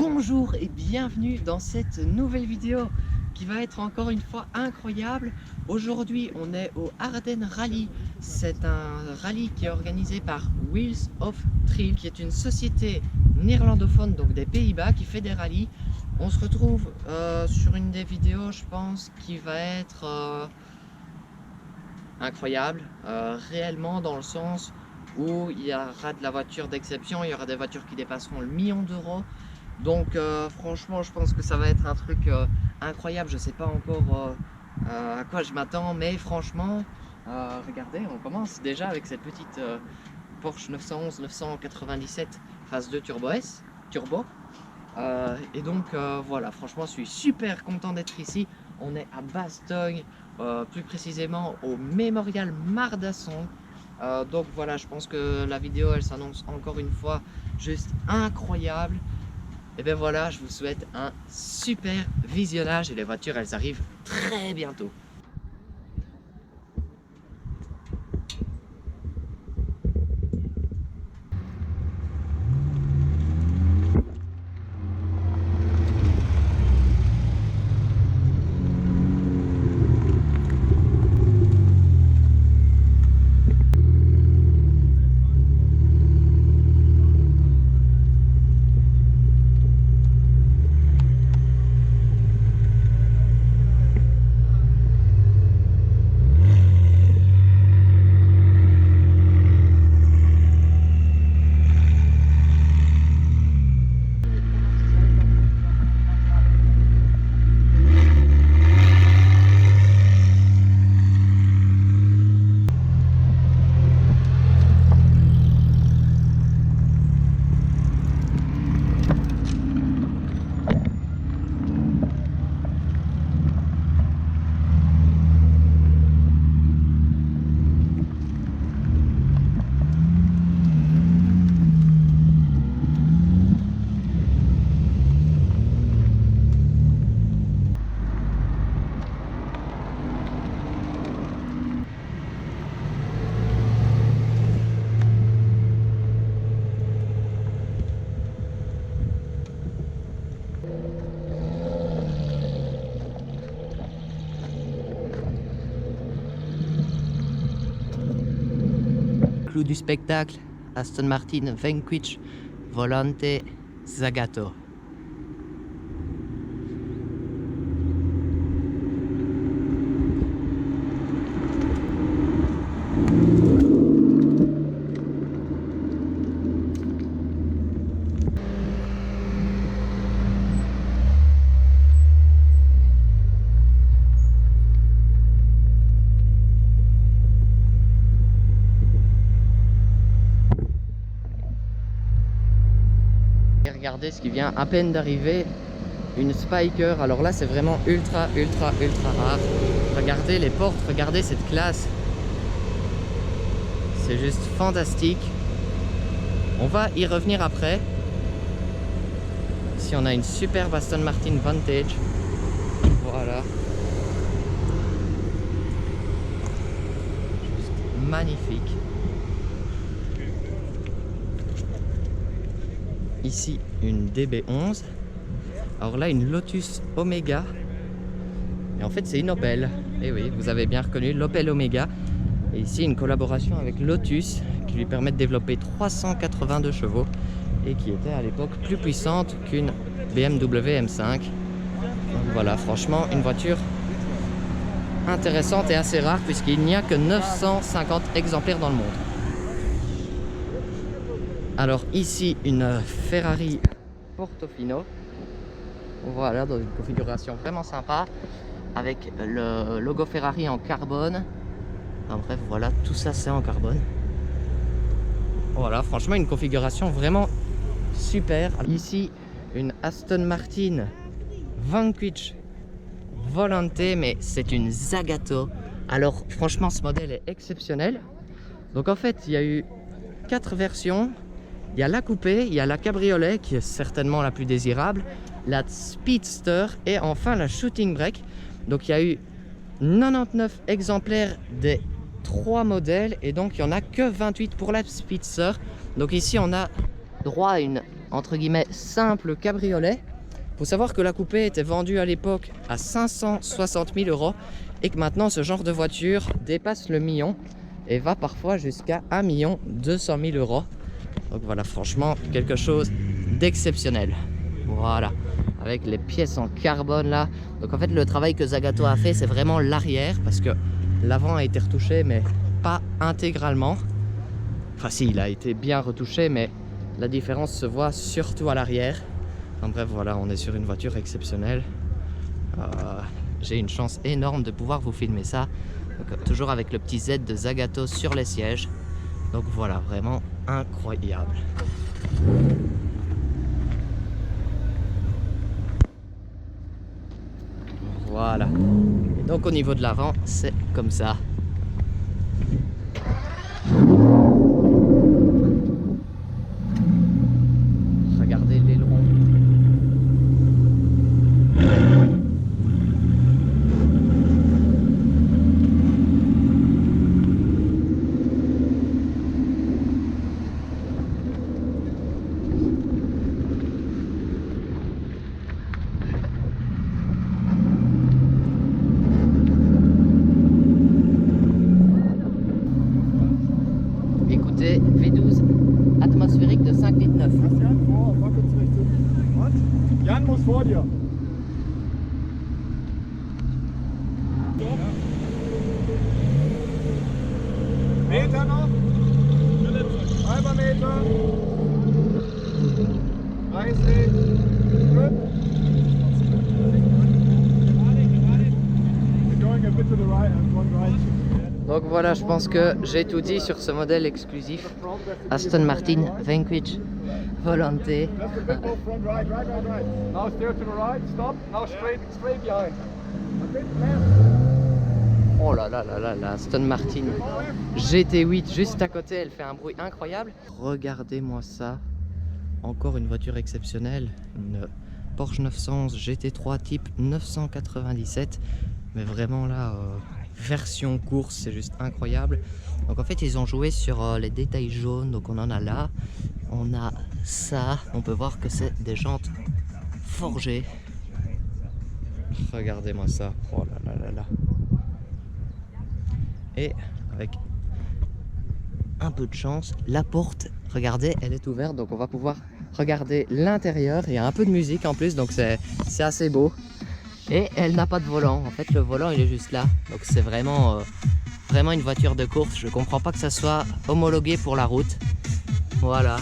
Bonjour et bienvenue dans cette nouvelle vidéo qui va être encore une fois incroyable. Aujourd'hui on est au Ardennes Rally. C'est un rallye qui est organisé par Wheels of Thrill, qui est une société néerlandophone, donc des Pays-Bas, qui fait des rallyes. On se retrouve sur une des vidéos, je pense, qui va être incroyable, réellement, dans le sens où il y aura de la voiture d'exception, il y aura des voitures qui dépasseront le million d'euros. Donc franchement, je pense que ça va être un truc incroyable. Je sais pas encore à quoi je m'attends, mais franchement, regardez, on commence déjà avec cette petite Porsche 911 997 phase 2 Turbo S, Turbo. Et donc voilà, franchement, je suis super content d'être ici. On est à Bastogne, plus précisément au Mémorial Mardasson. Donc voilà, je pense que la vidéo, elle s'annonce encore une fois juste incroyable. Et bien voilà, je vous souhaite un super visionnage et les voitures, elles arrivent très bientôt. Clou du spectacle, Aston Martin Vanquish Volante Zagato. Et regardez ce qui vient à peine d'arriver, une Spyker. Alors là c'est vraiment ultra rare. Regardez les portes, regardez cette classe, c'est juste fantastique. On va y revenir après. Ici on a une superbe Aston Martin Vantage, voilà, juste magnifique. Ici une DB11, alors là une Lotus Omega, et en fait c'est une Opel, et oui, vous avez bien reconnu l'Opel Omega. Et ici une collaboration avec Lotus qui lui permet de développer 382 chevaux et qui était à l'époque plus puissante qu'une BMW M5. Donc voilà, franchement une voiture intéressante et assez rare puisqu'il n'y a que 950 exemplaires dans le monde. Alors ici une Ferrari Portofino, voilà, dans une configuration vraiment sympa avec le logo Ferrari en carbone. En bref, voilà, tout ça c'est en carbone. Voilà, franchement une configuration vraiment super. Ici une Aston Martin Vanquish Volante, mais c'est une Zagato. Alors franchement ce modèle est exceptionnel. Donc en fait il y a eu 4 versions. Il y a la coupée, il y a la cabriolet qui est certainement la plus désirable, la speedster et enfin la shooting brake. Donc il y a eu 99 exemplaires des 3 modèles et donc il n'y en a que 28 pour la speedster. Donc ici on a droit à une entre guillemets simple cabriolet. Faut savoir que la coupé était vendue à l'époque à 560 000 € et que maintenant ce genre de voiture dépasse le million et va parfois jusqu'à 1 200 000 €. Donc voilà, franchement quelque chose d'exceptionnel. Voilà, avec les pièces en carbone là. Donc en fait le travail que Zagato a fait, c'est vraiment l'arrière, parce que l'avant a été retouché mais pas intégralement. Enfin si, il a été bien retouché, mais la différence se voit surtout à l'arrière. En bref, voilà, on est sur une voiture exceptionnelle. J'ai une chance énorme de pouvoir vous filmer ça. Donc, toujours avec le petit Z de Zagato sur les sièges. Donc voilà, vraiment incroyable. Voilà. Et donc au niveau de l'avant, c'est comme ça. Regardez l'aileron. Écoutez, V12 atmosphérique de 5,9 litres. Jan, vor, fahr kurz Richtung. Was? Jan muss vor dir. Meter noch. Halber Meter. 30. Gut. We're going a bit to the right and front right. Donc voilà, je pense que j'ai tout dit sur ce modèle exclusif Aston Martin Vanquish Volante. Just a bit more front right, right, right, right. Now steer to the right, stop. Now straight behind. A bit left. Oh là là là là, la Aston Martin GT8 juste à côté, elle fait un bruit incroyable. Regardez-moi ça, encore une voiture exceptionnelle, une Porsche 911 GT3 type 997, mais vraiment là, version course, c'est juste incroyable. Donc en fait ils ont joué sur les détails jaunes, donc on en a là, on a ça, on peut voir que c'est des jantes forgées. Regardez-moi ça, oh là là là là. Et avec un peu de chance, la porte, regardez, elle est ouverte, donc on va pouvoir regarder l'intérieur. Il y a un peu de musique en plus, donc c'est assez beau. Et elle n'a pas de volant, en fait le volant il est juste là. Donc c'est vraiment, vraiment une voiture de course. Je comprends pas que ça soit homologué pour la route. Voilà,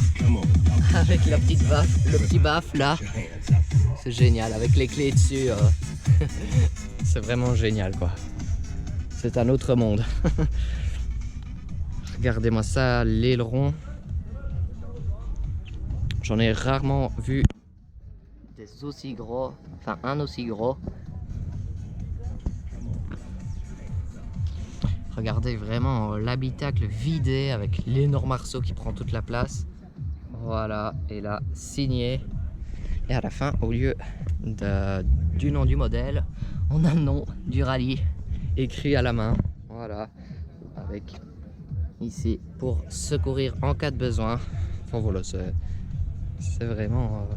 avec la petite baffe, le petit baffle là. C'est génial, avec les clés dessus. C'est vraiment génial quoi. C'est un autre monde. Regardez-moi ça, l'aileron. J'en ai rarement vu des aussi gros, enfin un aussi gros. Regardez vraiment l'habitacle vidé avec l'énorme arceau qui prend toute la place. Voilà, et là, signé. Et à la fin, au lieu du nom du modèle, on a le nom du rallye écrit à la main. Voilà, avec ici pour secourir en cas de besoin. Enfin voilà, c'est vraiment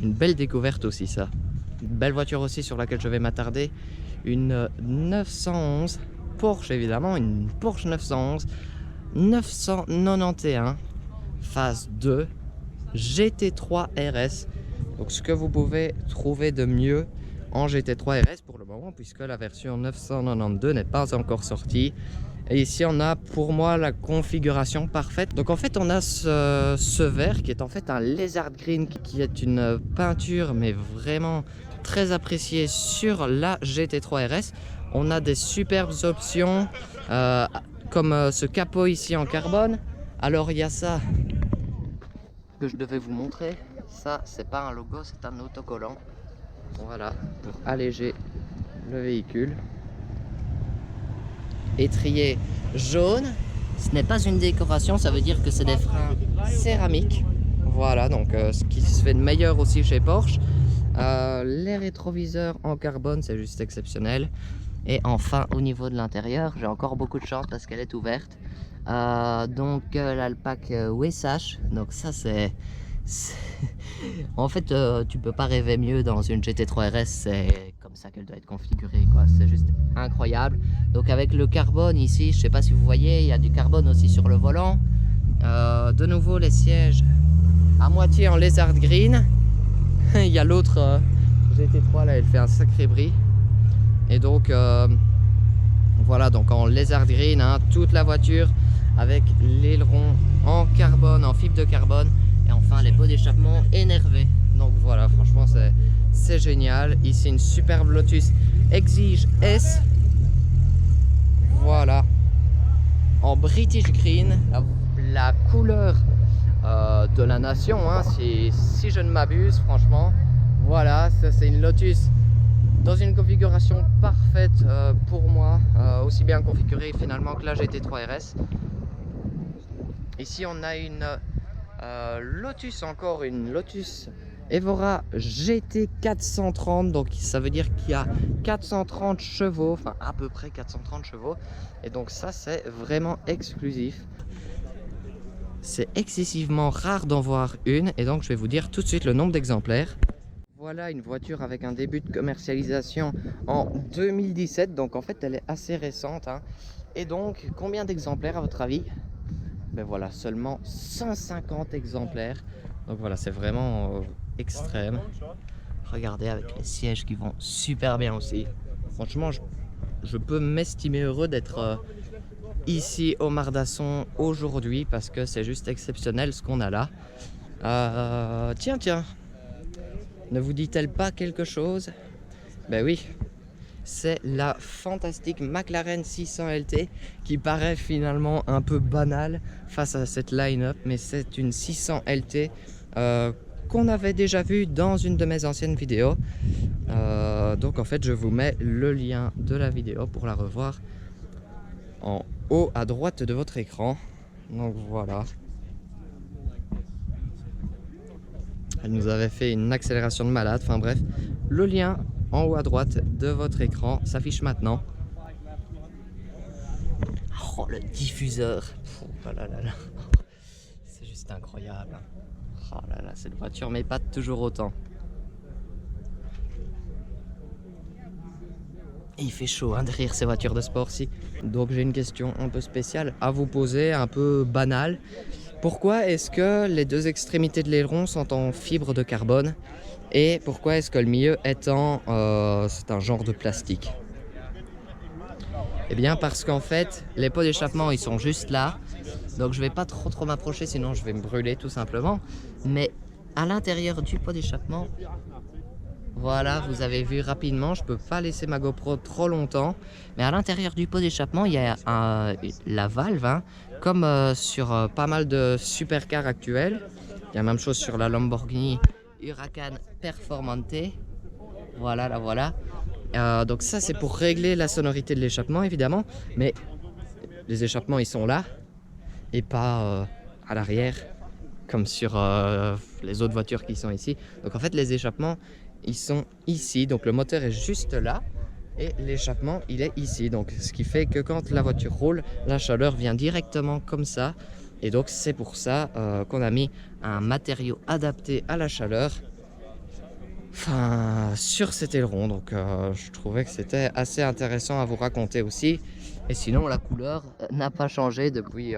une belle découverte aussi ça. Une belle voiture aussi sur laquelle je vais m'attarder. Une 911 Porsche évidemment, une Porsche 911 991 phase 2 GT3 RS. Donc ce que vous pouvez trouver de mieux en GT3 RS pour le moment, puisque la version 992 n'est pas encore sortie. Et ici on a pour moi la configuration parfaite. Donc en fait on a ce vert qui est en fait un Lézard Green, qui est une peinture mais vraiment très appréciée sur la GT3 RS. On a des superbes options comme ce capot ici en carbone. Alors il y a ça que je devais vous montrer. Ça c'est pas un logo, c'est un autocollant. Voilà, pour alléger le véhicule. Étrier jaune, ce n'est pas une décoration, ça veut dire que c'est des freins céramiques. Voilà, donc ce qui se fait de meilleur aussi chez Porsche. Les rétroviseurs en carbone, c'est juste exceptionnel. Et enfin au niveau de l'intérieur, j'ai encore beaucoup de chance parce qu'elle est ouverte. L'Alpac Wesash, donc ça c'est... En fait tu peux pas rêver mieux dans une GT3 RS, c'est comme ça qu'elle doit être configurée quoi, c'est juste incroyable. Donc avec le carbone ici, je sais pas si vous voyez, il y a du carbone aussi sur le volant. De nouveau les sièges à moitié en lézard green. Il y a l'autre GT3 là, elle fait un sacré bris. Et donc voilà, donc en lézard green, hein, toute la voiture avec l'aileron en carbone, en fibre de carbone. Et enfin les pots d'échappement énervés. Donc voilà, franchement c'est génial. Ici une superbe Lotus Exige S. Voilà, en British Green, la couleur de la nation, hein, si je ne m'abuse, franchement. Voilà, ça c'est une Lotus dans une configuration parfaite pour moi, aussi bien configurée finalement que la GT3 RS. Ici on a une Lotus, encore une Lotus Evora GT 430, donc ça veut dire qu'il y a 430 chevaux, enfin à peu près 430 chevaux, et donc ça c'est vraiment exclusif. C'est excessivement rare d'en voir une, et donc je vais vous dire tout de suite le nombre d'exemplaires. Voilà une voiture avec un début de commercialisation en 2017, donc en fait elle est assez récente, hein. Et donc combien d'exemplaires à votre avis? Ben voilà, seulement 150 exemplaires, donc voilà, c'est vraiment extrême. Regardez avec les sièges qui vont super bien aussi. Franchement je peux m'estimer heureux d'être ici au Mardasson aujourd'hui parce que c'est juste exceptionnel ce qu'on a là. Tiens, ne vous dit-elle pas quelque chose? Ben oui, c'est la fantastique McLaren 600 LT qui paraît finalement un peu banale face à cette line-up, mais c'est une 600 LT qu'on avait déjà vue dans une de mes anciennes vidéos. Donc en fait je vous mets le lien de la vidéo pour la revoir en haut à droite de votre écran. Donc voilà, elle nous avait fait une accélération de malade. Enfin bref, le lien en haut à droite de votre écran s'affiche maintenant. Oh le diffuseur, oh là là là, c'est juste incroyable. Oh là là, cette voiture m'épate toujours autant. Et il fait chaud hein, derrière ces voitures de sport-ci. Donc j'ai une question un peu spéciale à vous poser, un peu banale. Pourquoi est-ce que les deux extrémités de l'aileron sont en fibre de carbone? Et pourquoi est-ce que le milieu est c'est un genre de plastique? Eh bien parce qu'en fait, les pots d'échappement ils sont juste là. Donc je vais pas trop m'approcher, sinon je vais me brûler tout simplement. Mais à l'intérieur du pot d'échappement, voilà, vous avez vu rapidement, je peux pas laisser ma GoPro trop longtemps. Mais à l'intérieur du pot d'échappement, il y a la valve, hein, comme sur pas mal de supercars actuels. Il y a la même chose sur la Lamborghini Huracan Performante. Voilà, la voilà. Donc ça, c'est pour régler la sonorité de l'échappement, évidemment. Mais les échappements, ils sont là et pas à l'arrière, comme sur les autres voitures qui sont ici. Donc en fait, les échappements, ils sont ici, donc le moteur est juste là et l'échappement il est ici, donc ce qui fait que quand la voiture roule, la chaleur vient directement comme ça, et donc c'est pour ça qu'on a mis un matériau adapté à la chaleur sur cet aileron. Donc je trouvais que c'était assez intéressant à vous raconter aussi. Et sinon la couleur n'a pas changé depuis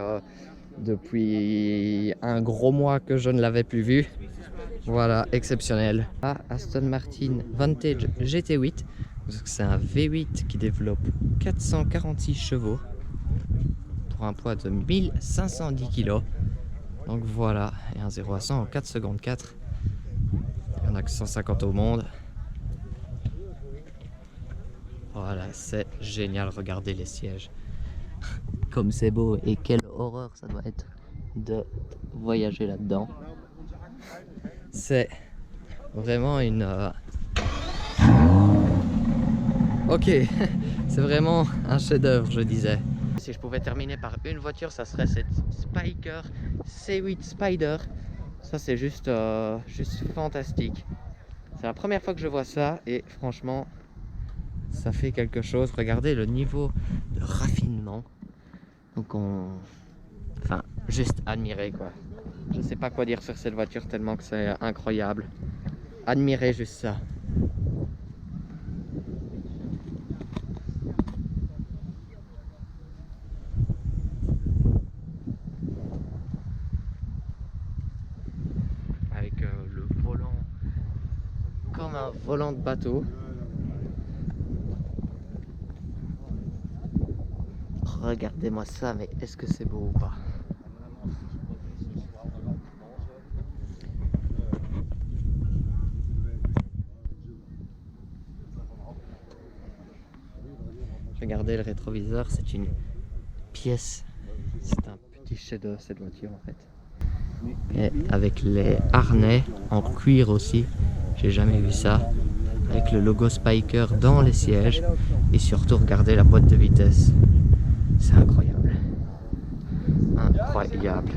un gros mois que je ne l'avais plus vue. Voilà, exceptionnel. Aston Martin Vantage GT8. C'est un V8 qui développe 446 chevaux pour un poids de 1510 kg. Donc voilà, et un 0 à 100 en 4 secondes 4. Il n'y en a que 150 au monde. Voilà, c'est génial. Regardez les sièges. Comme c'est beau, et quelle horreur ça doit être de voyager là-dedans. C'est vraiment une... Ok, c'est vraiment un chef-d'œuvre, je disais. Si je pouvais terminer par une voiture, ça serait cette Spyker C8 Spider. Ça, c'est juste fantastique. C'est la première fois que je vois ça et franchement, ça fait quelque chose. Regardez le niveau de raffinement. Donc enfin, juste admirer quoi. Je sais pas quoi dire sur cette voiture tellement que c'est incroyable. Admirez juste ça. Avec le volant comme un volant de bateau. Regardez-moi ça, mais est-ce que c'est beau ou pas? Regardez le rétroviseur, c'est une pièce, c'est un petit chef-d'œuvre cette voiture en fait. Et avec les harnais en cuir aussi, j'ai jamais vu ça. Avec le logo Spyker dans les sièges et surtout regardez la boîte de vitesse, c'est incroyable. Incroyable.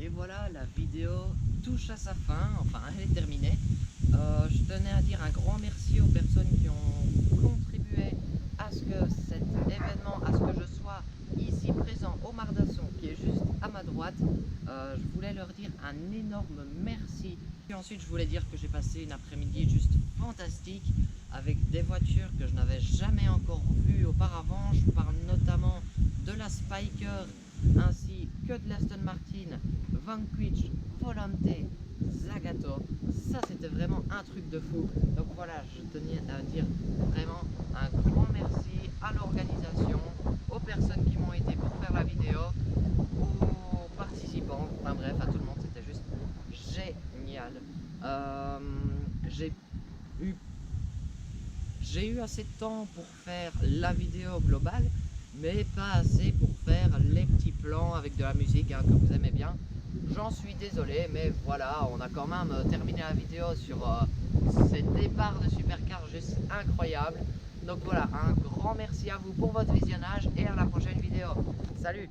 Et voilà, la vidéo touche à sa fin, enfin elle est terminée. Je tenais à dire un grand merci aux personnes qui ont contribué à ce que cet événement, à ce que je sois ici présent au Mardasson, qui est juste à ma droite. Je voulais leur dire un énorme merci. Et ensuite je voulais dire que j'ai passé une après-midi juste fantastique avec des voitures que je n'avais jamais encore vues auparavant. Je parle notamment de la Spyker ainsi que de l'Aston Martin Vanquish, Volante, Zagato. Ça c'était vraiment un truc de fou. Donc voilà, je tenais à dire vraiment un grand merci à l'organisation, aux personnes qui m'ont aidé pour faire la vidéo, aux participants, enfin bref à tout le monde, c'était juste génial. J'ai eu assez de temps pour faire la vidéo globale, mais pas assez pour faire les petits plans avec de la musique hein, que vous aimez bien. J'en suis désolé, mais voilà, on a quand même terminé la vidéo sur ces départs de supercar juste incroyables. Donc voilà, un grand merci à vous pour votre visionnage et à la prochaine vidéo. Salut!